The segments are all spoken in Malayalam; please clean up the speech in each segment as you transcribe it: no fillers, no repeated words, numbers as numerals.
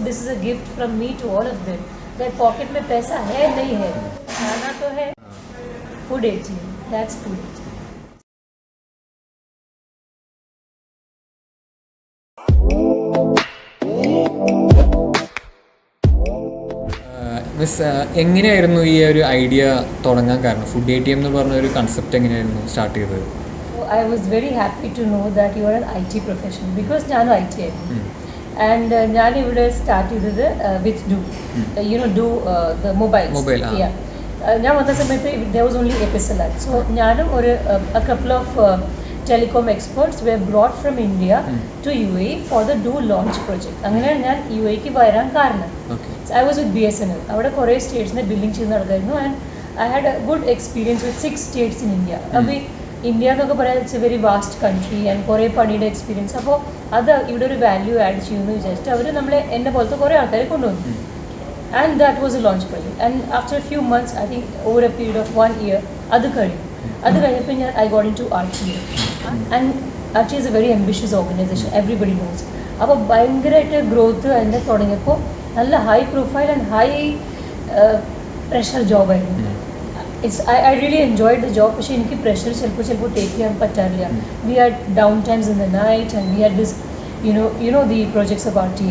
This is a gift from me to all of them that pocket में पैसा है नहीं है, खाना तो है, food ATM, that's food ATM. Miss എങ്ങനെയായിരുന്നു ഈ ഒരു ഐഡിയ തുടങ്ങാൻ കാരണം? ഫുഡ് ATM എന്ന് പറഞ്ഞ ഒരു കൺസെപ്റ്റ് എങ്ങനെയായിരുന്നു സ്റ്റാർട്ട് ചെയ്തത്? I was very happy to know that you are an IT professional because ഞാനും IT ആയിരുന്നു. And ഞാനിവിടെ സ്റ്റാർട്ട് ചെയ്തത് വിത്ത് ഡു ഡു ദ മൊബൈൽ. ഞാൻ വന്ന സമയത്ത് there was only Etisalat. So ഞാനും ഒരു a couple of telecom experts were brought from India to UAE for the do launch project. അങ്ങനെയാണ് ഞാൻ UAEക്ക് വരാൻ കാരണം. So I was with BSNL. അവിടെ കുറേ സ്റ്റേറ്റ്സിനെ ബില്ലിംഗ് ചെയ്യുന്ന ആൾക്കായിരുന്നു. And I had a good experience with 6 states in India. അപ്പോൾ ഇന്ത്യ എന്നൊക്കെ പറയാൻ it's a very vast country and കുറേ പണിയുടെ എക്സ്പീരിയൻസ്. അപ്പോൾ അത് ഇവിടെ ഒരു വാല്യൂ ആഡ് ചെയ്യുമെന്ന് വിചാരിച്ചിട്ട് അവർ നമ്മളെ എന്നെ പോലത്തെ കുറേ ആൾക്കാരെ കൊണ്ടുവന്നു. And that was a launch project. And after a few months I think over a period of 1 year അത് കഴിഞ്ഞപ്പോൾ ഞാൻ I got into RTA. And RTA is a very ambitious organisation, everybody knows. അപ്പോൾ ഭയങ്കരമായിട്ട് ഗ്രോത്ത് അതിൻ്റെ തുടങ്ങിയപ്പോൾ നല്ല high profile and high pressure ജോബായിരുന്നു. I really enjoyed the job. പക്ഷേ എനിക്ക് പ്രഷർ ചിലപ്പോൾ ടേക്ക് ചെയ്യാൻ പറ്റാറില്ല. We had down times in the night and we had this the projects of RTA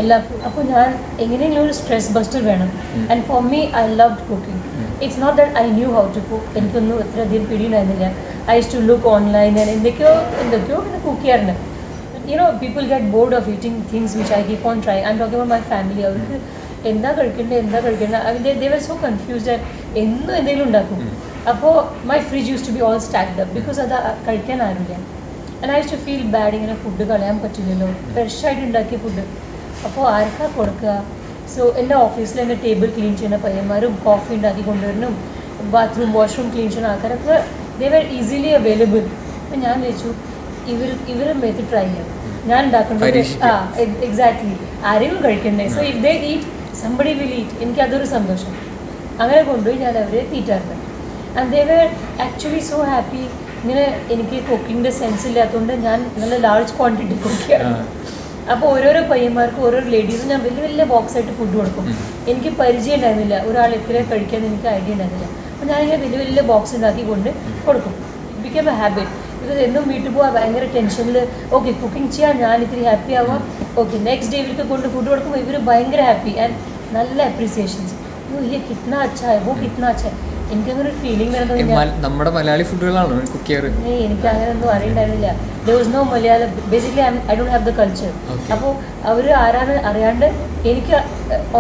എല്ലാം. അപ്പോൾ ഞാൻ എങ്ങനെയെങ്കിലും ഒരു സ്ട്രെസ് ബസ്റ്റർ വേണം. And for me I loved cooking. It's not that I knew how to cook. എനിക്കൊന്നും അധികം പിടിയുണ്ടായിരുന്നില്ല. I use to look online and എന്തൊക്കെയോ പിന്നെ കുക്ക് ചെയ്യാറുണ്ട്. People get bored of eating things which I keep on try. I'm talking about my family. അവർക്ക് എന്താ കഴിക്കേണ്ടത് ദേ വർ സോ കൺഫ്യൂസ്ഡ്. എന്നും എന്തെങ്കിലും ഉണ്ടാക്കും. അപ്പോൾ my fridge use to be all stacked up because അത് കഴിക്കാൻ ആരില്ല. And I use to feel bad, ഇങ്ങനെ ഫുഡ് കളയാൻ പറ്റില്ലല്ലോ, ഫ്രഷായിട്ട് ഉണ്ടാക്കിയ ഫുഡ്. അപ്പോൾ ആർക്കാ കൊടുക്കുക? സോ എൻ്റെ ഓഫീസിൽ എൻ്റെ ടേബിൾ ക്ലീൻ ചെയ്യുന്ന പയ്യന്മാരും കോഫി ഉണ്ടാക്കി കൊണ്ടുവരണം, ബാത്റൂം വാഷ്റൂം ക്ലീൻ ചെയ്യുന്ന ആൾക്കാരൊക്കെ ദേ വർ ഈസിലി അവൈലബിൾ. അപ്പം ഞാൻ വിചാരിച്ചു ഇവരെ മേത്ത് ട്രൈ ചെയ്യാം. ഞാൻ ഉണ്ടാക്കുന്നത് എക്സാക്ട്ലി ആരെങ്കിലും കഴിക്കണ്ടേ. So if they eat somebody will eat. എനിക്കതൊരു സന്തോഷം. അങ്ങനെ കൊണ്ടുപോയി ഞാൻ അവരെ തീറ്റാറുണ്ട്. And they were actually so happy. ഇങ്ങനെ എനിക്ക് കുക്കിങ്ങിൻ്റെ സെൻസ് ഇല്ലാത്തതുകൊണ്ട് ഞാൻ നല്ല ലാർജ് ക്വാണ്ടിറ്റി കുക്ക് ചെയ്യാറ്. അപ്പോൾ ഓരോരോ പയ്യന്മാർക്കും ഓരോരോ ലേഡീസും ഞാൻ വലിയ വലിയ ബോക്സായിട്ട് ഫുഡ് കൊടുക്കും. എനിക്ക് പരിചയം ഉണ്ടായിരുന്നില്ല, ഒരാൾ എത്ര കഴിക്കാൻ എനിക്ക് ഐഡിയ ഉണ്ടായിരുന്നില്ല. അപ്പോൾ ഞാനിങ്ങനെ വലിയ വലിയ ബോക്സ് ഉണ്ടാക്കി കൊണ്ട് കൊടുക്കും. It become A habit. Because എന്നും വീട്ടിൽ പോകാൻ ഭയങ്കര ടെൻഷനിൽ ഓക്കെ കുക്കിംഗ് ചെയ്യാൻ ഞാൻ ഇത്തിരി ഹാപ്പി ആവാം. ഓക്കെ നെക്സ്റ്റ് ഡേ ഇവർക്ക് കൊണ്ട് ഫുഡ് കൊടുക്കുമ്പോൾ ഇവർ ഭയങ്കര ഹാപ്പി ആൻഡ് നല്ല അപ്രീസിയേഷൻസ്. ये कितना अच्छा है, वो कितना अच्छा है. എനിക്കങ്ങനെ ഒരു ഫീലിംഗ് വരുന്നത് നമ്മുടെ മലയാളി ഫുഡുകളാണോ കുക്ക് ചെയ്യാറ്? എനിക്ക് അങ്ങനെ ഒന്നും അറിയണ്ടായിരുന്നില്ല. there was no Malayalam. Basically I don't have the culture. അപ്പോൾ അവർ ആരാണ് അറിയാണ്ട് എനിക്ക്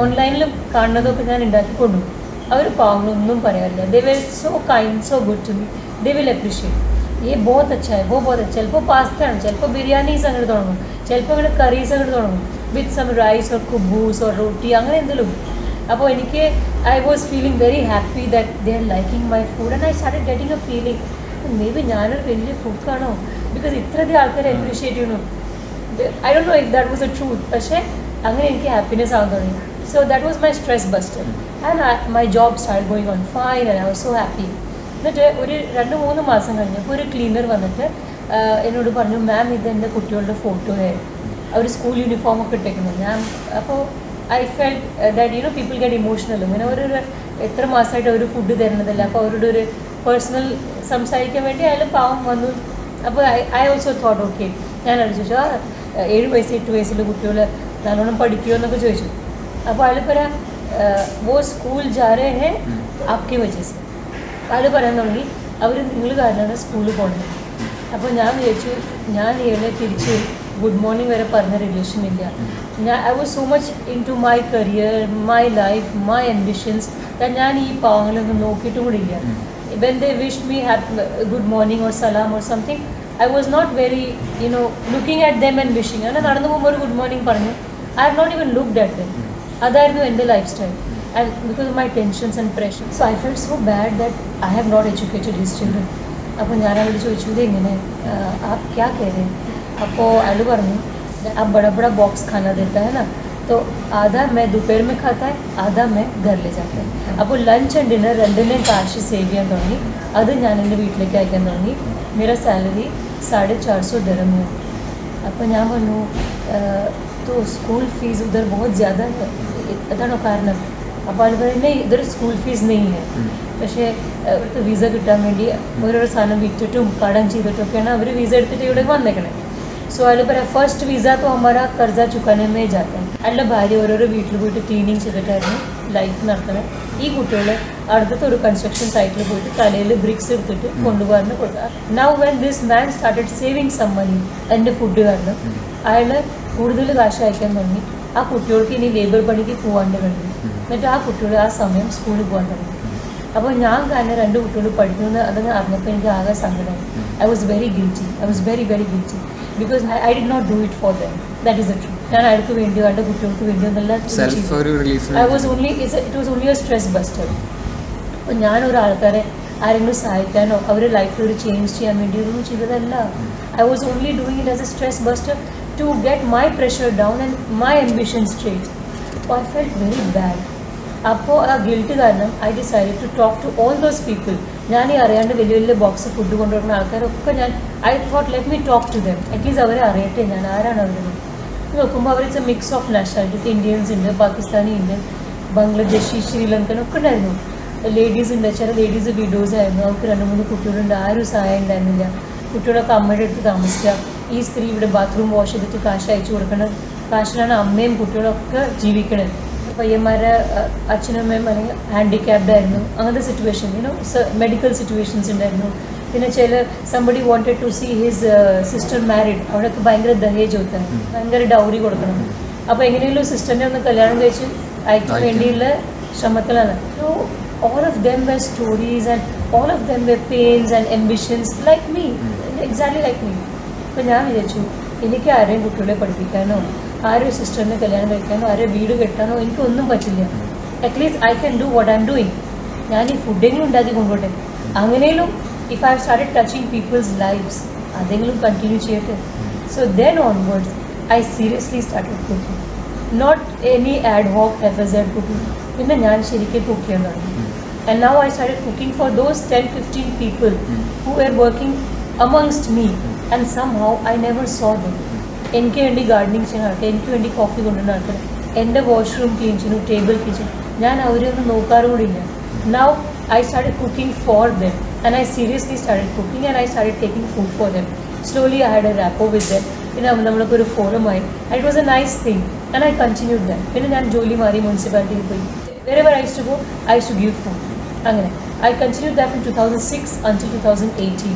ഓൺലൈനിലും കാണുന്നതൊക്കെ ഞാൻ ഉണ്ടാക്കി കൊണ്ടുപോകും. അവർ പാവങ്ങളൊന്നും പറയാറില്ല. they were so kind, so good to me. they will appreciate. ये बहुत अच्छा है, वो बहुत अच्छा. ചിലപ്പോൾ പാസ്തയാണ്, ചിലപ്പോൾ ബിരിയാണീസ് അങ്ങോട്ട് തുടങ്ങും, ചിലപ്പോൾ അങ്ങനെ കറീസ് അങ്ങോട്ട് തുടങ്ങും വിത്ത് സം റൈസ് ഓർ കുബൂസ് ഓർ റോട്ടി അങ്ങനെ എന്തെങ്കിലും. അപ്പോൾ എനിക്ക് I was feeling very happy that they are liking my food. And I started getting A feeling may be ഞാനൊരു വലിയ കുക്കാണോ ബിക്കോസ് ഇത്രയധികം ആൾക്കാരെ അപ്രീഷിയേറ്റ് ചെയ്യണം. I don't know if that was A truth. പക്ഷേ അങ്ങനെ എനിക്ക് ഹാപ്പിനെസ് ആവാൻ തുടങ്ങി. So that was my stress buster. And my job start going on fine and I was so happy. എന്നിട്ട് ഒരു 2-3 മാസം കഴിഞ്ഞപ്പോൾ ഒരു ക്ലീനർ വന്നിട്ട് എന്നോട് പറഞ്ഞു, മാം ഇത് എൻ്റെ കുട്ടികളുടെ ഫോട്ടോ ആയിരുന്നു, അവർ സ്കൂൾ യൂണിഫോം ഒക്കെ ഇട്ടേക്കുന്നത്. ഞാൻ അപ്പോൾ I felt that people get emotional. ഇങ്ങനെ ഒരു എത്ര മാസമായിട്ട് അവർ ഫുഡ് തരുന്നതല്ല. അപ്പോൾ അവരുടെ ഒരു പേഴ്സണൽ സംസാരിക്കാൻ വേണ്ടി അയാൾ പാവം വന്നു. അപ്പോൾ ഐ ഓൾസോ തോട്ട് ഓക്കെ. ഞാൻ ചോദിച്ചു 7 വയസ്സ് 8 വയസ്സുള്ള കുട്ടികൾ നല്ലോണം പഠിക്കുമോ എന്നൊക്കെ ചോദിച്ചു. അപ്പോൾ അയാൾ പറയാം വോ സ്കൂൾ ജാ രഹേ ഹേ ആപ്കെ വജഹ സെ. അയാൾ പറയാൻ തുടങ്ങി അവർ നിങ്ങൾ കാരണമാണ് സ്കൂളിൽ പോകുന്നത്. അപ്പോൾ ഞാൻ വിചാരിച്ചു ഞാൻ ഇവനെ തിരിച്ച് ഗുഡ് മോർണിംഗ് വരെ പറഞ്ഞ റിലേഷൻ ഇല്ല. I was so much into my career, my life, my ambitions. ഞാൻ ഈ പാവങ്ങളൊന്നും നോക്കിയിട്ടും കൂടി ഇല്ല. When they wish me good morning or സലാം or something, I was not very looking at them and wishing. അങ്ങനെ നടന്നു പോകുമ്പോൾ ഒരു ഗുഡ് മോർണിംഗ് പറഞ്ഞു. I have not even looked at them. അതായിരുന്നു എൻ്റെ lifestyle. And because of my tensions and pressure. So I felt so bad that I have not educated his children. അപ്പോൾ ഞാൻ അവരോട് ചോദിച്ചു ഇത് എങ്ങനെ आप क्या कह रहे हैं? അപ്പോൾ അയാൾ പറഞ്ഞു आप बड़ा बड़ा बॉक्स खाना देता है ना, तो आधा मैं दोपहर में खाता है, आधा मैं घर ले जाता है. അപ്പോൾ ലഞ്ച് ആൻഡ് ഡിന്നർ രണ്ടിനെയും കാശ് സേവ് ചെയ്യാൻ തുടങ്ങി. അത് ഞാൻ എൻ്റെ വീട്ടിലേക്ക് അയക്കാൻ തുടങ്ങി. मेरा सैलरी 450 dirham है. അപ്പോൾ ഞാൻ പറഞ്ഞു तो स्कूल फीस उधर बहुत ज़्यादा है, അതാണോ കാരണം? അപ്പോൾ അവർ പറയുന്നത് ഇതൊരു സ്കൂൾ ഫീസ് നെയ്യ്. പക്ഷേ അവർക്ക് വിസ കിട്ടാൻ വേണ്ടി ഓരോരോ സാധനം വിറ്റിട്ടും കടം ചെയ്തിട്ടൊക്കെയാണ് അവർ വിസ എടുത്തിട്ട് ഇവിടെ വന്നേക്കണേ. സോ അയാൾ പറയാം ഫസ്റ്റ് വിസ तो हमारा कर्जा चुकाने में जाता है. അയാളുടെ ഭാര്യ ഓരോരോ വീട്ടിൽ പോയിട്ട് ക്ലീനിങ് ചെയ്തിട്ടായിരുന്നു ലൈഫ് നടത്തുന്നത്. ഈ കുട്ടികൾ അടുത്ത ഒരു കൺസ്ട്രക്ഷൻ സൈറ്റിൽ പോയിട്ട് തലയിൽ ബ്രിക്സ് എടുത്തിട്ട് കൊണ്ടുപോകാൻ കൊടുക്കുക. Now when this man started saving some money എൻ്റെ ഫുഡ് കാരണം അയാൾ കൂടുതൽ കാശ് അയക്കാൻ തുടങ്ങി. ആ കുട്ടികൾക്ക് ഇനി ലേബർ പണിക്ക് പോകാണ്ട് കഴിഞ്ഞു. എന്നിട്ട് ആ കുട്ടികൾ ആ സമയം സ്കൂളിൽ പോകാൻ തുടങ്ങി. അപ്പോൾ ഞാൻ കാരണം 2 കുട്ടികൾ പഠിക്കുന്നത് അതങ്ങ് അറിഞ്ഞപ്പോൾ എനിക്ക് ആകെ സങ്കടമായി. I was very guilty because I did not do it for them. That is the truth. ഞാൻ അയാൾക്ക് വേണ്ടിയോ അവരുടെ കുട്ടികൾക്ക് വേണ്ടിയോ എന്നല്ല, it was only a stress buster. അപ്പോൾ ഞാനൊരു ആൾക്കാരെ ആരെങ്കിലും സഹായിക്കാനോ അവരുടെ ലൈഫിൽ ഒരു ചേഞ്ച് ചെയ്യാൻ വേണ്ടിയൊന്നും ചെയ്തതല്ല. I was only doing it as A stress buster to get my pressure down and my ambition straight. So I felt very bad. അപ്പോൾ ആ ഗിൽറ്റ് കാരണം I decide to talk to all those people. ഞാൻ ഈ അറിയാണ്ട് വലിയ വലിയ ബോക്സ് ഫുഡ് കൊണ്ടുവരുന്ന ആൾക്കാരൊക്കെ I thought let me talk to them, at least അവരെ അറിയട്ടെ ഞാൻ ആരാണ് അവർ. നോക്കുമ്പോൾ അവർ it's a mix of nationalities. Indians ഉണ്ട്, പാകിസ്ഥാനി ഉണ്ട്, ബംഗ്ലാദേശി, ശ്രീലങ്കൻ ഒക്കെ ഉണ്ടായിരുന്നു. ലേഡീസ് ഉണ്ട്, ചില ലേഡീസ് വിഡോസ് ആയിരുന്നു, അവർക്ക് 2-3 കുട്ടികളുണ്ട്, ആരും സഹായം ഉണ്ടായിരുന്നില്ല. കുട്ടികളൊക്കെ അമ്മയുടെ അടുത്ത് താമസിക്കുക. ഈ സ്ത്രീ ഇവിടെ ബാത്റൂം വാഷ് ചെയ്തിട്ട് കാശ് അയച്ചു കൊടുക്കണം. കാശിനാണ് അമ്മയും കുട്ടികളൊക്കെ ജീവിക്കണത്. പയ്യന്മാരെ അച്ഛനും അമ്മയും അല്ലെങ്കിൽ ഹാൻഡിക്യാപ്ഡ് ആയിരുന്നു. അങ്ങനത്തെ സിറ്റുവേഷൻ, മെഡിക്കൽ സിറ്റുവേഷൻസ് ഉണ്ടായിരുന്നു. പിന്നെ ചില somebody wanted to see his sister married, അവിടെയൊക്കെ ഭയങ്കര ദഹേജ് കൊടുക്കണം, ഭയങ്കര ഡൗറി കൊടുക്കണം. അപ്പോൾ എങ്ങനെയെങ്കിലും സിസ്റ്ററിനെ ഒന്ന് കല്യാണം കഴിച്ച് അയക്കാൻ വേണ്ടിയുള്ള ശ്രമത്തിലാണ്. So all of them were stories and all of them were pains and ambitions like me, exactly like me. അപ്പോൾ ഞാൻ വിചാരിച്ചു എനിക്ക് ആരെയും കുട്ടികളെ പഠിപ്പിക്കാനോ ആരും സിസ്റ്ററിനെ കല്യാണം കഴിക്കാനോ ആരെയും വീട് കെട്ടാനോ എനിക്കൊന്നും പറ്റില്ല. At least I can do what I'm doing. ഞാൻ ഈ ഫുഡെങ്കിലും ഉണ്ടാക്കി കൊണ്ടുപോട്ടെ. അങ്ങനെയും if I started touching people's lifes അതെങ്കിലും കണ്ടിന്യൂ ചെയ്യട്ടെ. So then onwards I seriously started cooking, not any ad hoc effused cooking. പിന്നെ ഞാൻ ശരിക്കും കുക്ക് ചെയ്യാൻ തുടങ്ങി. And now I started cooking for those 10-15 people who were working amongst me and somehow I never saw them. എനിക്ക് വേണ്ടി ഗാർഡനിങ് ചെയ്യുന്ന ആൾക്കാർ, എനിക്ക് വേണ്ടി കോഫി കൊണ്ടുവരുന്ന ആൾക്കാർ, എൻ്റെ വാഷ്റൂം ക്ലീൻ ചെയ്യുന്നു, ടേബിൾ കിച്ചൺ, ഞാൻ അവരൊന്നും നോക്കാറ് കൂടിയില്ല. Now I started cooking for them and I seriously started cooking and I started taking food for them. Slowly I had a rapport with them. പിന്നെ നമ്മൾക്ക് ഒരു ഫോറമായി. It was a nice thing and I continued that. പിന്നെ ഞാൻ ജോലി മാറി മുനിസിപ്പാലിറ്റിയിൽ പോയി. Wherever I used to go, I used to give food. അങ്ങനെ I continue that from 2006 until 2018.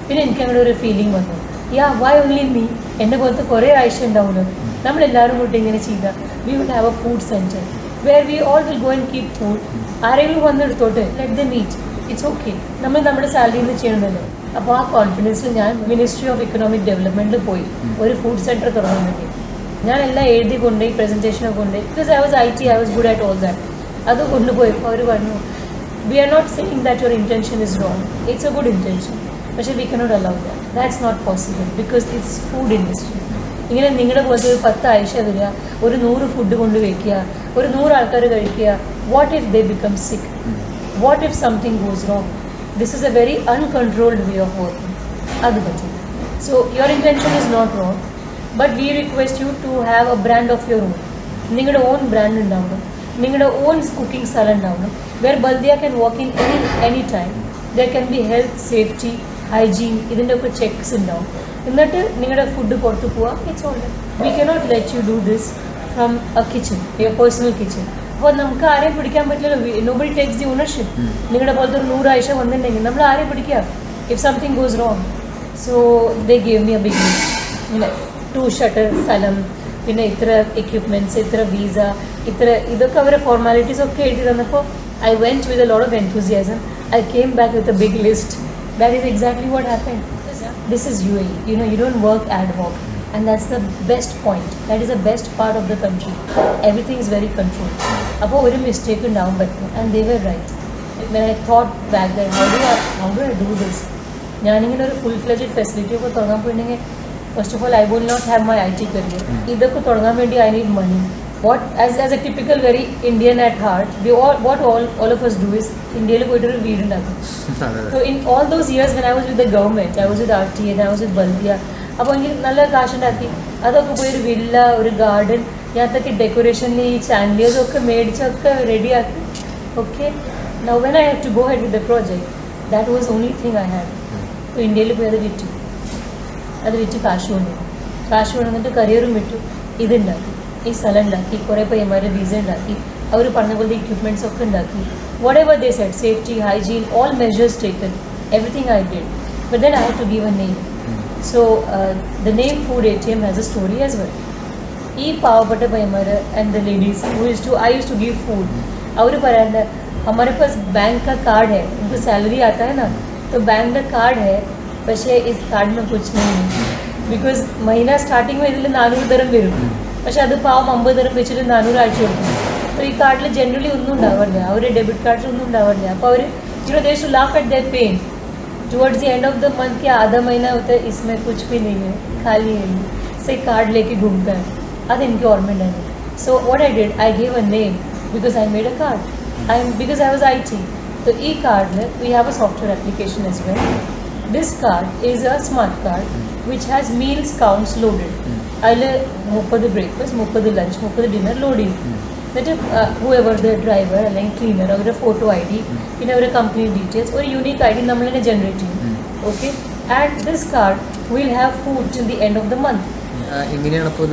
പിന്നെ എനിക്ക് അങ്ങനെ ഒരു ഫീലിംഗ് വന്നു, വൈ ഓൺലി മീ? എന്നെ പോലത്തെ കുറേ ആഴ്ച ഉണ്ടാവുമല്ലോ, നമ്മളെല്ലാവരും കൂട്ടി ഇങ്ങനെ ചെയ്താൽ we will have a food centre where we all will go and keep food. ആരെങ്കിലും വന്നെടുത്തോട്ടെ, let them eat, it's okay, നമ്മൾ നമ്മുടെ സാലറിയിൽ നിന്ന് ചെയ്യണമല്ലോ. അപ്പോൾ ആ കോൺഫിഡൻസിൽ ഞാൻ മിനിസ്ട്രി ഓഫ് ഇക്കണോമിക് ഡെവലപ്മെൻറ്റിൽ പോയി ഒരു ഫുഡ് സെൻറ്റർ തുടങ്ങാൻ വേണ്ടി. ഞാൻ എല്ലാം എഴുതി കൊണ്ടുപോയി, പ്രസൻറ്റേഷനൊക്കെ കൊണ്ടുപോയി, because I was IT, I was good at all that. അത് കൊണ്ടുപോയപ്പോൾ അവർ പറഞ്ഞു, we are not saying that your intention is wrong, it's a good intention, but we cannot allow that. That's not possible because it's food industry. ഇങ്ങനെ നിങ്ങളുടെ പോലത്തെ ഒരു 10 ആഴ്ച വരിക, ഒരു 100 ഫുഡ് കൊണ്ട് വയ്ക്കുക, ഒരു 100 ആൾക്കാർ കഴിക്കുക. What if they become sick? What if something goes wrong? This is a very uncontrolled way of working. അത് പറ്റും. So your intention is not wrong, but we request you to have a brand of your own. നിങ്ങളുടെ ഓൺ ബ്രാൻഡ് ഉണ്ടാവണം, നിങ്ങളുടെ ഓൺ കുക്കിംഗ് സ്ഥലം ഉണ്ടാവണം, where Baladiya can work in any time. There can be health, safety, hygiene, ഇതിൻ്റെ ഒക്കെ ചെക്സ് ഉണ്ടാവും. എന്നിട്ട് നിങ്ങളുടെ ഫുഡ് പുറത്ത് പോവാം. It's all right. We cannot let you do this from a kitchen, your personal kitchen. അപ്പോൾ നമുക്ക് ആരെയും പിടിക്കാൻ പറ്റില്ലല്ലോ. Nobody takes the ownership. നിങ്ങളുടെ പോലത്തെ ഒരു 100 ആഴ്ച വന്നിട്ടുണ്ടെങ്കിൽ നമ്മൾ ആരെയും പിടിക്കുക if something goes wrong. So they gave me a big list. ഇങ്ങനെ 2 ഷട്ടർ സ്ഥലം, പിന്നെ ഇത്ര എക്യുപ്മെൻറ്റ്സ്, ഇത്ര വീസ, ഇതൊക്കെ അവരുടെ ഫോർമാലിറ്റീസ് ഒക്കെ എഴുതി തന്നപ്പോൾ I went with a lot of enthusiasm. I came back with a big list. That is exactly what happened. This is UAE. You don't work ad hoc. And that's the best point. That is the best part of the country. Everything is very controlled. അപ്പോൾ ഒരു മിസ്റ്റേക്ക് ഉണ്ടാവാൻ പറ്റും. And they were right. When I thought back then, how do I do this? ഞാനിങ്ങനെ ഒരു full-fledged facility ഒക്കെ തുടങ്ങാൻ പോയിട്ടുണ്ടെങ്കിൽ, first of all, I will not have my IT career. ഇതൊക്കെ തുടങ്ങാൻ വേണ്ടി I need money. What as a typical very Indian at heart, what all of us do is India പോയിട്ട് ഒരു വീടുണ്ടാക്കും. So in all those years when I was with the government, I was with RTA and I was with Baldia, അപ്പോൾ എനിക്ക് നല്ല കാശുണ്ടാക്കി. അതൊക്കെ പോയി ഒരു വില്ല, ഒരു ഗാർഡൻ, ഞാനത്തൊക്കെ ഡെക്കറേഷനിൽ ഈ ചാൻഡിയേഴ്സൊക്കെ മേടിച്ചൊക്കെ റെഡിയാക്കി. Okay, now when I have to go head with the project, that was only thing I had. ഇപ്പോൾ ഇന്ത്യയിൽ പോയി അത് വിറ്റ് കാശ് കൊണ്ടുവന്നിട്ട് കരിയറും വിട്ടു, ഇതുണ്ടാക്കി, ഈ സ്ഥലം ഉണ്ടാക്കി, കുറേ പയ്യന്മാരെ വിസ ഉണ്ടാക്കി, അവർ പറഞ്ഞ പോലെ equipments ഒക്കെ ഉണ്ടാക്കി. Whatever they said, safety, hygiene, all measures taken, everything I did. But then I had to give a name. So the name Food ATM has a story as well. ഈ പാവപ്പെട്ട പയ്യന്മാർ and the ladies who I used to give food, അവർ പറയാറുണ്ട് हमारे पास बैंक का कार्ड है, उनको सैलरी आता है ना, तो बैंक का कार्ड है, പക്ഷേ इस कार्ड में कुछ नहीं है. ബിക്കോസ് മഹീന സ്റ്റാർട്ടിങ് ഇതിൽ 400 ദിർഹം വരും, പക്ഷെ അത് പാവം 50 ദിർഹം വെച്ചിട്ട് 400 ആഴ്ച കൊടുക്കും. അപ്പോൾ ഈ കാർഡിൽ ജനറലി ഒന്നും ഉണ്ടാവില്ല, അവർ ഡെബിറ്റ് കാർഡിൽ ഒന്നും ഉണ്ടാവില്ല. അപ്പോൾ അവർ दे used to laugh at their pain towards the end of the month कि आधा महीना होता है, इसमें कुछ भी नहीं है, खाली है, से कार्ड लेके घूमता है. അത് എനിക്ക് ഓർമ്മയുണ്ടായിരുന്നു. So what I did, I gave a name because I made a card. Because I was IT. So ഈ കാർഡിൽ we have a software application as well. This card is a smart card which has meals counts loaded. അതിൽ 30 ബ്രേക്ക്ഫാസ്റ്റ്, 30 ലഞ്ച്, 30 ഡിന്നർ ലോഡ് ചെയ്യും. എന്നിട്ട് whoever the driver അല്ലെങ്കിൽ ക്ലീനർ അവരുടെ ഫോട്ടോ ID, പിന്നെ അവരുടെ കമ്പനി ഡീറ്റെയിൽസ്, ഒരു യൂണീക്ക് ID നമ്മൾ തന്നെ ജനറേറ്റ് ചെയ്യും. Okay, and this card will have food till the end of the month. എങ്ങനെയാണ് അപ്പോൾ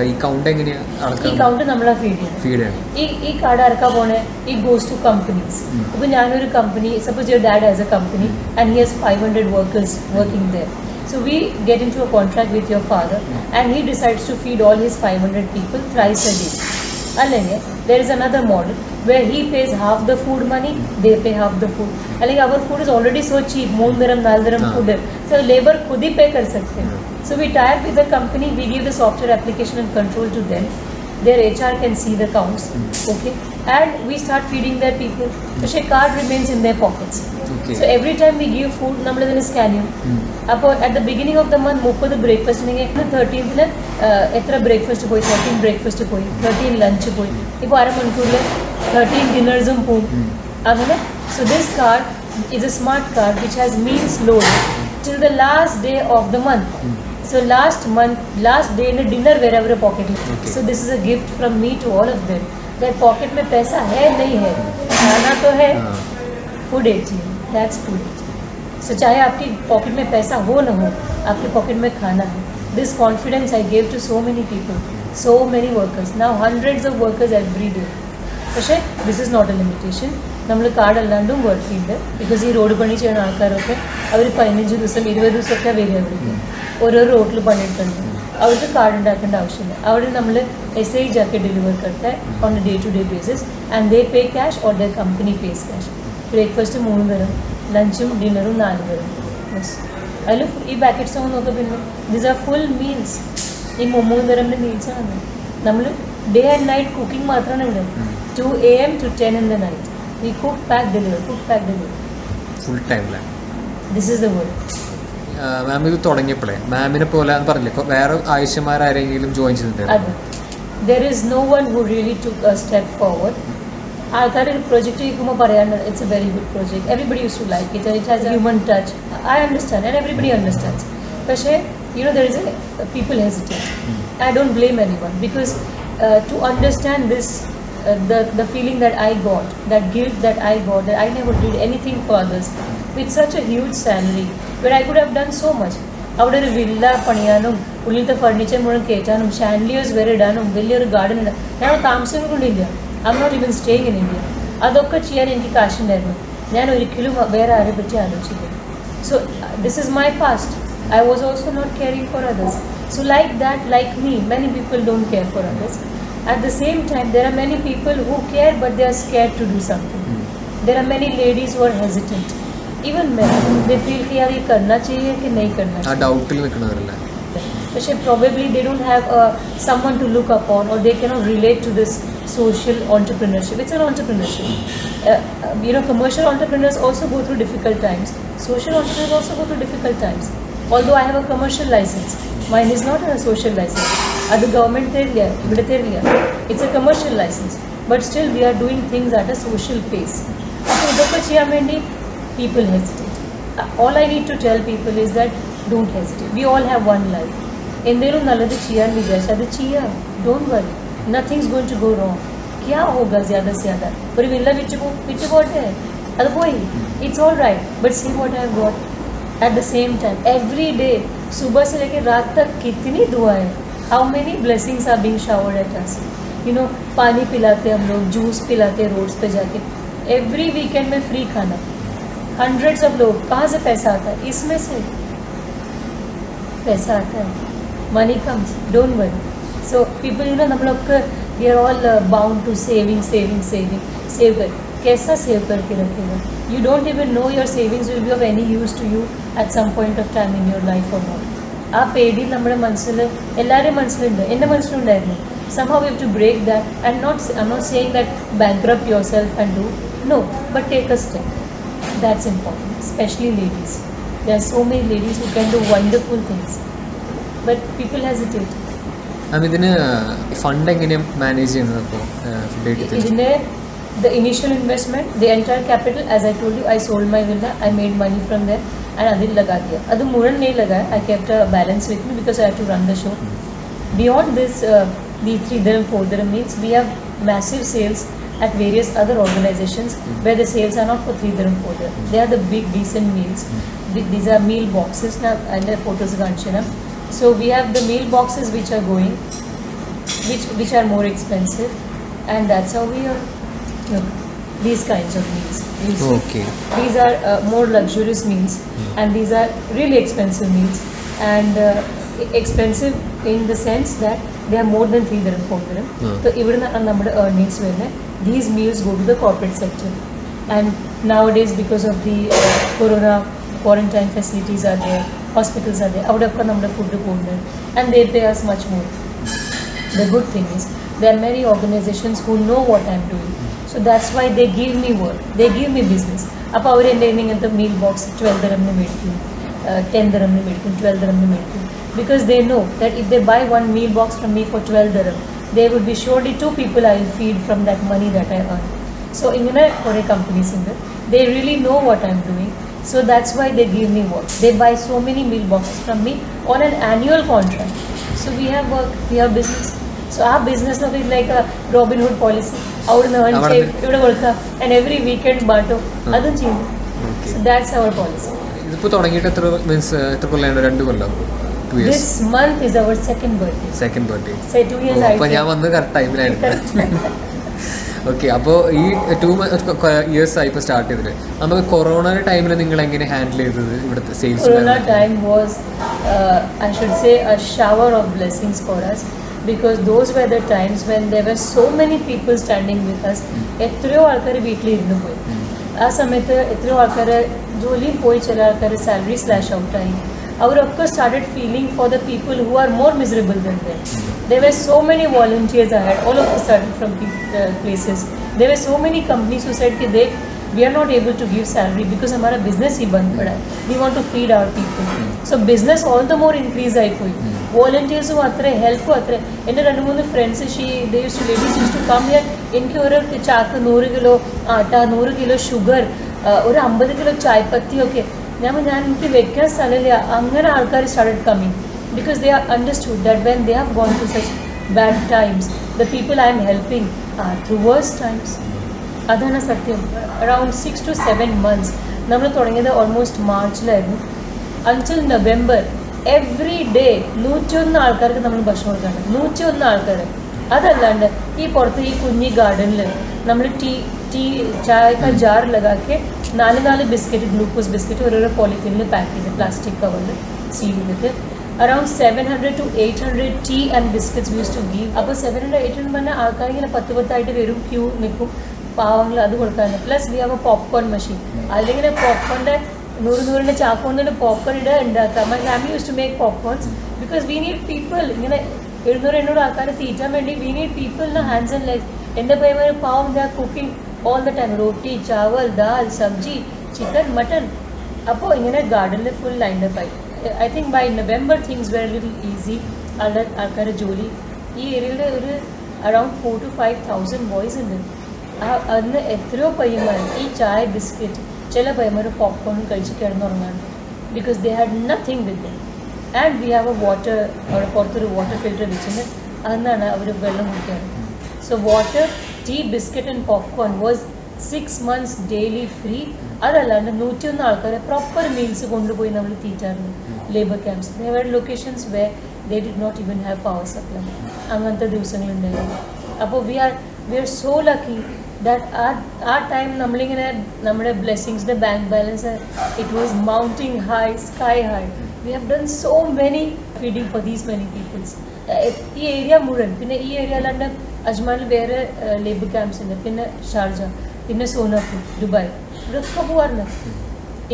ഈ കൗണ്ട് എങ്ങനെയാണ്? ഈ കൗണ്ട് നമ്മളെ ഫീഡ് ചെയ്യും. ഈ കാർഡ് ആർക്കാ പോണേ? ഈ ഗോസ് ടു കമ്പനീസ്. ഇപ്പോൾ ഞാനൊരു company, suppose your dad has a company and he has 500 workers working there. So we get into a contract with your father and he decides to feed all his 500 people thrice a day. അല്ലെങ്കിൽ there is another model where he pays half the food money, they pay half the food. അല്ലെങ്കിൽ our food is already so cheap, 3 dirham 4 dirham food है, so labor खुद ही pay कर सकते हैं. So we tie up with the company, we give the software application and control to them. Their HR can see the counts, okay, and we start feeding their people. പക്ഷേ card remains in their pockets. So every time we give food, നമ്മൾ ഇതിനെ സ്കാൻ ചെയ്യും. അപ്പോൾ at the beginning of the month 30 breakfast ഉണ്ടെങ്കിൽ 13th എത്ര ബ്രേക്ക്ഫാസ്റ്റ് പോയി? 13 ബ്രേക്ക്ഫാസ്റ്റ് പോയി, 13 ലഞ്ച് പോയി. ഇപ്പോൾ അരമണിക്കൂറിൽ 13 ഡിന്നേഴ്സും പോവും അങ്ങനെ. So this card is a smart card which has meals loaded till the last day of the month. So last day in a dinner wherever a pocket is. So this is a gift from me to all of them. That pocket में पैसा है नहीं है, खाना तो है. Food ATM, that's Food ATM. So चाहे आपकी पॉकेट में पैसा हो ना हो, आपके पॉकेट में खाना है. This confidence I gave to so many people, so many workers. Now hundreds of workers every day. പക്ഷേ this is not a limitation. നമ്മൾ കാർഡ് അല്ലാണ്ടും വർക്ക് ചെയ്യുന്നുണ്ട്. ബിക്കോസ് ഈ റോഡ് പണി ചെയ്യുന്ന ആൾക്കാരൊക്കെ അവർ 15 ദിവസം 20 ദിവസമൊക്കെ വരിക അവർക്ക് ഓരോ റോഡിൽ പണിയെടുക്കുന്നുണ്ട്. അവർക്ക് കാർഡ് ഉണ്ടാക്കേണ്ട ആവശ്യമില്ല. അവിടെ നമ്മൾ SI जाके डिलीवर करता है on a day-to-day basis and they pay cash or their company pays cash. Breakfast 3 തരം, ലഞ്ചും ഡിന്നറും 4 തരം. ബസ് അതിൽ ഈ പാക്കറ്റ്സ് ഒക്കെ നോക്കുക. പിന്നെ ദീസ് ആർ ഫുൾ മീൽസ്. ഈ 3 തരമിൻ്റെ മീൽസാണ്. നമ്മൾ ഡേ ആൻഡ് നൈറ്റ് കുക്കിംഗ് മാത്രമാണ് ഇവിടെ. 2 AM to 10 in the night. We cook, pack, deliver, full time. This is the word. മാം ഇത് തുടങ്ങിയപ്പോഴേ മാമിനെ പോലെ പറഞ്ഞില്ലേ വേറെ ആവശ്യമാരെങ്കിലും ജോയിൻ ചെയ്തിട്ടുണ്ടായിരുന്നു? There is no one who really took a step forward. ആൾക്കാർ ഒരു പ്രൊജക്റ്റ് കേൾക്കുമ്പോൾ പറയാറുണ്ട് it's a very good project, everybody use to like it, it has a human touch. I understand and everybody understands. പക്ഷേ there is a people hesitate. I don't blame anyone because to understand this, the feeling that I got, that guilt that I got, that I never did anything for others with such a huge salary where I could have done so much. അവിടെ ഒരു വില്ല പണിയാനും ഉള്ളിലത്തെ ഫർണിച്ചർ മുഴുവൻ കയറ്റാനും ഷാൻഡിയേഴ്സ് വരെ ഇടാനും വലിയൊരു ഗാർഡൻ ഇടാൻ ഞാൻ താമസിക്കൊണ്ടില്ല. I'm not even staying in India. അതൊക്കെ ചെയ്യാൻ എനിക്ക് കാശുണ്ടായിരുന്നു. ഞാൻ ഒരിക്കലും വേറെ ആരെ പറ്റി ആലോചിച്ചില്ല. So this is my past. I was also not caring for others. So like that, like me, many people don't care for others. At the same time, there are many people who care but they are scared to do something. There are many ladies who are hesitant. Even men, they feel कि यार ये करना चाहिए कि नहीं करना चाहिए. डाउट निकलना പക്ഷേ probably they don't have someone to look upon or they cannot relate to this social entrepreneurship. It's an entrepreneurship. Commercial entrepreneurs also go through difficult times. Social entrepreneurs also go through difficult times. Although I have a commercial license, mine is not a social license. At the government area, it's a commercial license. But still we are doing things at a social pace. People hesitate. All I need to tell people is that don't hesitate. We all have one life. എന്തെങ്കിലും നല്ലത് ചെയ്യാൻ വിചാരിച്ചാൽ അത് ചെയ്യാം. Don't worry. Nothing's going to go wrong. क्या होगा ज़्यादा से ज़्यादा? ഒരു വില്ല വിറ്റ് പോട്ടെ, അത് പോയി. It's all right. But see what I've got. At the same time, every day, सुबह से लेकर रात तक कितनी दुआएं. How many blessings are being showered at us? You know, पानी पिलाते हम लोग, जूस पिलाते रोड्स पे जाके. Every weekend में फ्री खाना. Hundreds of लोग, कहाँ से पैसा आता है? इसमें से पैसा आता है. Money comes. Don't worry. So people, you know, हम लोग we are all bound to saving. Save कर. कैसा सेव करके रखेगा? You don't even know your savings will be of any use to you at some point of time in your life or not. ആ പേടി നമ്മുടെ മനസ്സിൽ എല്ലാവരുടെയും മനസ്സിലുണ്ട്, എൻ്റെ മനസ്സിലുണ്ടായിരുന്നു. Somehow we have to break that and I'm not saying that bankrupt yourself and do, no, but take a step. That's important, especially ladies. There are so many ladies who can do wonderful things, but people hesitate. ഇതിന് ഫണ്ട് എങ്ങനെയാണ് മാനേജ് ചെയ്യുന്നത്? അപ്പോൾ ഇതിന് the initial investment, the entire capital, as I told you, I sold my villa, I made money from there and adil laga diya. Adu muran nahi lagaya, I kept a balance with me because I had to run the show. Beyond this, the 3 dirham 4 dirham meals, we have massive sales at various other organizations where the sales are not for 3 dirham 4 dirham. They are the big decent meals. These are meal boxes now, and the photos ganchana. So we have the meal boxes which are going, which are more expensive, and that's how we are. Look, these kinds of meals. Okay. These are more luxurious meals, and these are really expensive meals, and expensive in the sense that they are more than 3 dirham 4 dirham. So even our earnings when these meals go to the corporate sector, and nowadays because of the corona quarantine facilities are there, hospitals are there, out of our food there, and they pay us much more. The good thing is there are many organizations who know what I am doing. So that's why they give me work, they give me business. അപ്പോൾ അവർ എൻ്റെ ഇങ്ങനത്തെ മീൽ ബോക്സ് 12 dirhamന് മേടിക്കും, 10 dirhamന് മേടിക്കും, 12 dirhamന് മേടിക്കും. Because they know that if they buy one meal box from me for 12 dirham, there would be surely 2 people I will feed from that money that I earn. So ഇങ്ങനെ കുറേ companies ഉണ്ട്. They really know what I'm doing. So that's why they give me work. They buy so many meal boxes from me on an annual contract. So we have work, we have business. So our business now is like a Robin Hood policy. And every weekend bato adum cheyum. So that's our policy. ഇതിപ്പോ തുടങ്ങിയിട്ട് എത്ര കൊല്ലമാണ്? 2 കൊല്ലം? 2 years. This month is our second birthday. Say 2 years. അപ്പോൾ ഞാൻ വന്ന് കറക്റ്റ് ടൈമിലായിരുന്നു. ഓക്കെ. അപ്പോൾ ഈ 2 years ആയി ഇപ്പോൾ സ്റ്റാർട്ട് ചെയ്തിട്ട് നമുക്ക് കൊറോണ ടൈമിൽ നിങ്ങൾ എങ്ങനെ ഹാൻഡിൽ ചെയ്തത് ഇവിടുത്തെ sales? Corona time was I should say a shower of blessings for us. Because those were the times when there were so many people standing with us. എത്രയോ ആൾക്കാർ വീട്ടിലിരുന്ന് പോയി. ആ സമയത്ത് എത്രയോ ആൾക്കാർ ജോലിയിൽ പോയി, ചില ആൾക്കാർ സാലറി സ്ലാഷ് ഔട്ടായി. അവരൊക്കെ started feeling for the people who are more miserable than them. There were so many volunteers I had all of a sudden from places. There were so many companies who said that we are not able to give salary because हमारा business ही बंद पड़ा है. We want to feed our people. So business all the more increase ആയി പോയി. വോളണ്ടിയേഴ്സും അത്ര ഹെൽപ്പും അത്ര. എൻ്റെ 2-3 friends ladies use to come here. എനിക്ക് ഒരു ചാക്ക് 100 കിലോ ആട്ട, 100 കിലോ ഷുഗർ, ഒരു 50 കിലോ ചായപ്പത്തിയൊക്കെ എനിക്ക് വെക്കാൻ സ്ഥലമില്ല. അങ്ങനെ ആൾക്കാർ started coming because they are understood that when they have gone to such bad times the people I'm helping are through worse times. അതാണ് സത്യം. അറൗണ്ട് 6 to 7 months നമ്മൾ തുടങ്ങിയത് ഓൾമോസ്റ്റ് മാർച്ചിലായിരുന്നു. അൺടിൽ നവംബർ എവറി ഡേ 101 ആൾക്കാർക്ക് നമ്മൾ ഭക്ഷണം കൊടുക്കാറുണ്ട്. 101 ആൾക്കാർ. അതല്ലാണ്ട് ഈ പുറത്ത് ഈ കുഞ്ഞി ഗാർഡനിൽ നമ്മൾ ചായ ജാർ ലഗാക്കെ 4 ബിസ്ക്കറ്റ്, ഗ്ലൂക്കോസ് ബിസ്ക്കറ്റ് ഓരോരോ പോളിത്തീനിൽ പാക്ക് ചെയ്ത് പ്ലാസ്റ്റിക് കവറിൽ സീൽ ചെയ്തിട്ട് around 700 to 800 tea and biscuits use to give. അപ്പോൾ 700-800 പറഞ്ഞാൽ ആൾക്കാർ ഇങ്ങനെ 10 വരും, ക്യൂ നിൽക്കും, പാവങ്ങൾ അത് കൊടുക്കാറുണ്ട്. Plus we have a popcorn machine. അതിലിങ്ങനെ പോപ്കോണിൻ്റെ 100 ചാക്കോന്നിട്ട് പോപ്കോൺ ഉണ്ടാക്കാം. My family use to make popcorns because we need people. ഇങ്ങനെ 700 ആൾക്കാരെ തീറ്റാൻ വേണ്ടി we need people in hands and legs. എൻ്റെ പയ്യന്മാർ പാവം they are cooking all the time. Roti, chawal, dal, sabzi, chicken, mutton. അപ്പോൾ ഇങ്ങനെ ഗാർഡനിൽ ഫുൾ ലൈൻഡപ്പ് ആയി. I think by November things very little easy. ആൾക്കാരുടെ ജോലി ഈ ഏരിയയിൽ ഒരു അറൗണ്ട് 4,000 to 5,000 ബോയ്സ് ഉണ്ട്. അന്ന് എത്രയോ പയ്യന്മാർ ഈ ചായ, ബിസ്ക്കറ്റ്, ചില പയ്യന്മാർ പോപ്കോൺ കഴിച്ച് കിടന്നുറങ്ങാണ്ട് because they had nothing with them. and we have a water or a water filter which is another vellam kudikkaru. So water, tea, biscuit and popcorn was 6 months daily free. അതല്ലാണ്ട് 101 ആൾക്കാരെ പ്രോപ്പർ മീൽസ് കൊണ്ടുപോയി നമ്മൾ തീറ്റാറുണ്ട് labour camps. There were locations where they did not even have power supply. അങ്ങനത്തെ ദിവസങ്ങളുണ്ടായിരുന്നു. അപ്പോൾ we are so lucky that ആ ടൈം നമ്മളിങ്ങനെ നമ്മുടെ ബ്ലെസ്സിങ്സിൻ്റെ bank balance it was mounting high, sky high. We have done so many feeding for these many peoples. ഈ ഏരിയ മുഴുവൻ, പിന്നെ ഈ ഏരിയ അല്ലാണ്ട് അജ്മാനിൽ വേറെ ലേബർ ക്യാമ്പ്സ് ഉണ്ട്, പിന്നെ ഷാർജ, പിന്നെ സോനാപൂർ, ദുബായ്, ഇവിടെയൊക്കെ പോകാറുണ്ട്.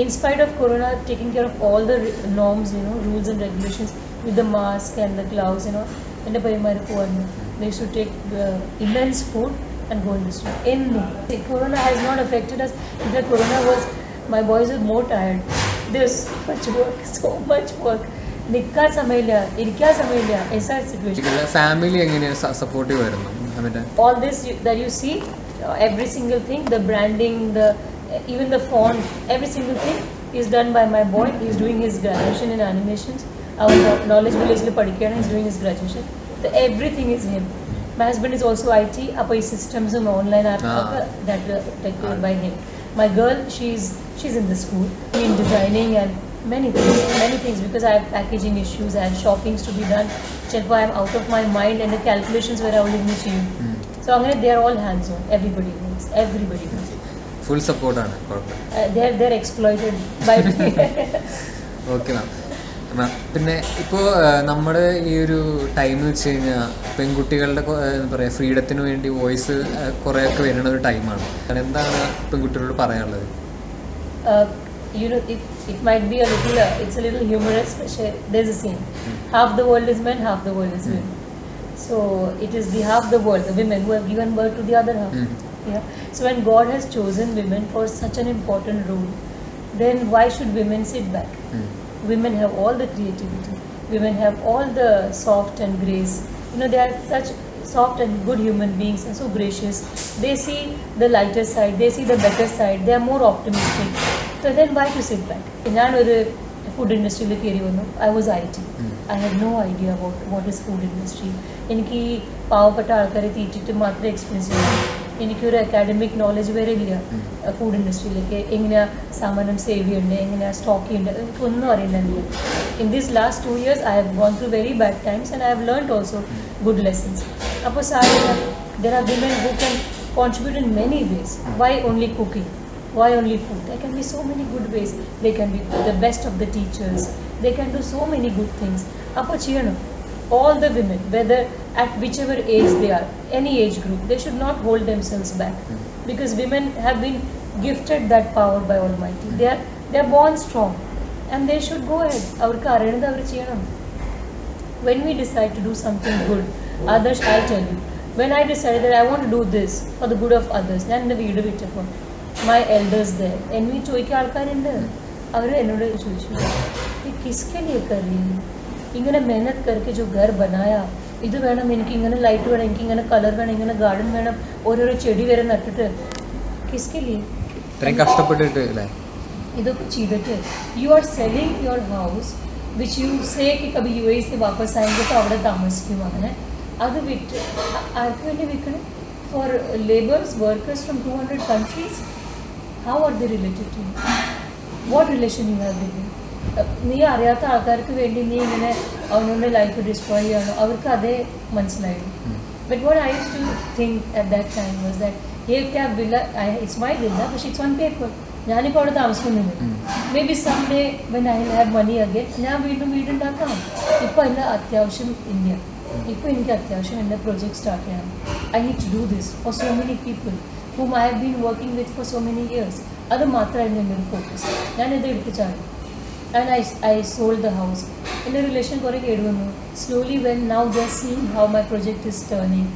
In spite of corona, taking care of all the norms, rules and regulations with the mask and the gloves, എൻ്റെ പയ്യന്മാർ പോകാറുണ്ട്. They should take immense food and go in the street. Corona has not affected us. In fact, corona was, my boys were more tired. There's so much work. നിൽക്കാൻ സമയമില്ല, ഇരിക്കാൻ സമയമില്ല, ऐसा situation. ഫാമിലി എങ്ങനെയാണ് സപ്പോർട്ടീവ് ആയിരുന്നു? All this that you see, every single thing, the branding, even the font, every single thing is done by my boy. He's doing his graduation in animations. Our knowledge village le padikana, he's doing his graduation. So everything is him. My husband is also IT. Appa systems and online app that taken by him. My girl, she's in the school in designing and many things because I have packaging issues, I have shoppings to be done. Chelpa, I'm out of my mind and the calculations were out in machine. So they are all hands on. Everybody knows. Full support ആണ്. They're exploited by me. Okay ma'am. പിന്നെ ഇപ്പോൾ നമ്മുടെ ഈ ഒരു ടൈം എന്ന് വെച്ച് കഴിഞ്ഞാൽ പെൺകുട്ടികളുടെ എന്താ പറയുക ഫ്രീഡത്തിന് വേണ്ടി വോയിസ് കുറേയൊക്കെ വരുന്ന ഒരു ടൈമാണ്. എന്താണ് പെൺകുട്ടികളോട് പറയാനുള്ളത്? It might be it's a little humorous. There's a scene. Half the world is men, half the world is women. So it is the half the world, the women, who have given birth to the other half. Yeah. So when God has chosen women for such an important role, then why should women sit back? Women have all the creativity. Women have all the soft and grace. They are such soft and good human beings and so gracious. They see the lighter side. They see the better side. They are more optimistic. So then why to sit back? ഞാൻ ഒരു food industry ൽ കയറി വന്നു. I was IT. I had no idea about what is food industry. എനിക്ക് ഈ പാവപ്പെട്ട ആൾക്കാരെ തീറ്റിട്ട് മാത്രമേ എക്സ്പീരിയൻസ് ചെയ്യൂ. എനിക്കൊരു അക്കാഡമിക് നോളജ് വരെ ഇല്ല ഫുഡ് ഇൻഡസ്ട്രിയിലേക്ക്. എങ്ങനെയാണ് സാമാനം സേവ് ചെയ്യേണ്ടത്, എങ്ങനെയാണ് സ്റ്റോക്ക് ചെയ്യേണ്ടത്, എനിക്കൊന്നും അറിയില്ല. In these last 2 years I have gone through very bad times and I have learned also good lessons. അപ്പോൾ there are women who can contribute in many ways. Why only cooking? Why only food? There can be so many good ways. They can be the best of the teachers. They can do so many good things. അപ്പോൾ ചെയ്യണം. All the women, whether at whichever age they are, any age group, they should not hold themselves back, because women have been gifted that power by Almighty. They are born strong and they should go ahead. Avarku ariyanathu avaru cheyanam. When we decide to do something good, others, I'll tell you, when I decided that I want to do this for the good of others, ഞാൻ എൻ്റെ വീട് വിറ്റപ്പോൾ my elders there, എന്നീ ചോദിക്കാൻ ആൾക്കാരുണ്ട്. അവർ എന്നോട് ചോദിച്ചു, കിസ്കെ ലിയെ കർ रही है? ഇങ്ങനെ മെഹനത്ത് करके जो घर बनाया, ഇത് വേണം, എനിക്ക് ഇങ്ങനെ ലൈറ്റ് വേണം, എനിക്ക് ഇങ്ങനെ കളർ വേണം, ഇങ്ങനെ ഗാർഡൻ വേണം, ഓരോരോ ചെടി വരെ നട്ടിട്ട്, കിസ്കെ ലിയെ? ഇത്രയും കഷ്ടപ്പെട്ടിട്ട് അല്ലേ ഇതൊക്കെ ചെയ്തിട്ട് you are selling your house which you say कि कभी UAE से वापस आएंगे तो അവിടെ താമസിക്കും. അങ്ങനെ അത് വിറ്റ് ആർക്ക് വേണ്ടി വിൽക്കണം? For labours, workers from 200 countries. How are they related to you? What relation you have with them? നീ അറിയാത്ത ആൾക്കാർക്ക് വേണ്ടി നീ ഇങ്ങനെ അവനോട് ലൈഫ് ഡിസ്ട്രോയ് ചെയ്യണോ? അവർക്ക് അതേ മനസ്സിലായിരുന്നു. But what I use to think at that time was that villa it's my villa, പക്ഷേ ഇറ്റ്സ് ഓൺ പേപ്പർ. ഞാനിപ്പോൾ അവിടെ താമസിക്കുന്നില്ല. Maybe someday when I have money again ഞാൻ വീണ്ടും വീടുണ്ടാക്കാം. ഇപ്പോൾ എൻ്റെ അത്യാവശ്യം ഇന്ത്യ. ഇപ്പോൾ എനിക്ക് അത്യാവശ്യം എൻ്റെ പ്രൊജക്ട് സ്റ്റാർട്ട് ചെയ്യണം. I need to do this for so many people whom I have been working with for so many years. അത് മാത്രമായിരുന്നു എൻ്റെ ഒരു ഫോക്കസ്. ഞാനിത് എടുത്ത് ചാടി. And I sold the house. എൻ്റെ റിലേഷൻ കുറേ കേടുവന്നു. Slowly when now they are seeing how my project is turning,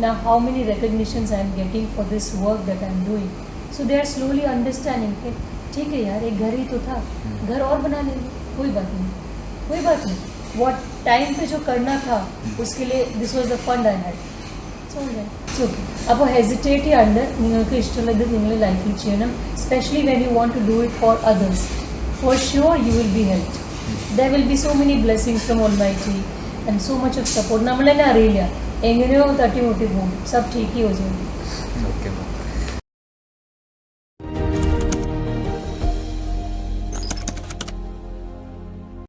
now how many recognitions I am getting for this work that I am doing. So they are slowly understanding कि ठीक है यार, एक घर ही तो था, घर और बना लेंगे, कोई बात नहीं. What time पे जो करना था उसके लिए this was the fund I had. അപ്പോൾ ഹെസിറ്റേറ്റ് ചെയ്യാണ്ട് നിങ്ങൾക്ക് ഇഷ്ടമുള്ളത് നിങ്ങൾ ലൈഫിൽ ചെയ്യണം. Specially when you want to do it for others, for sure you will be helped. there will be so many blessings from Almighty and so much of support. നമ്മൾ തന്നെ അറിയില്ല എങ്ങനെയോ തട്ടി മുട്ടി പോകും. സബ് ठीक ही हो जाएगा. Okay ma'am.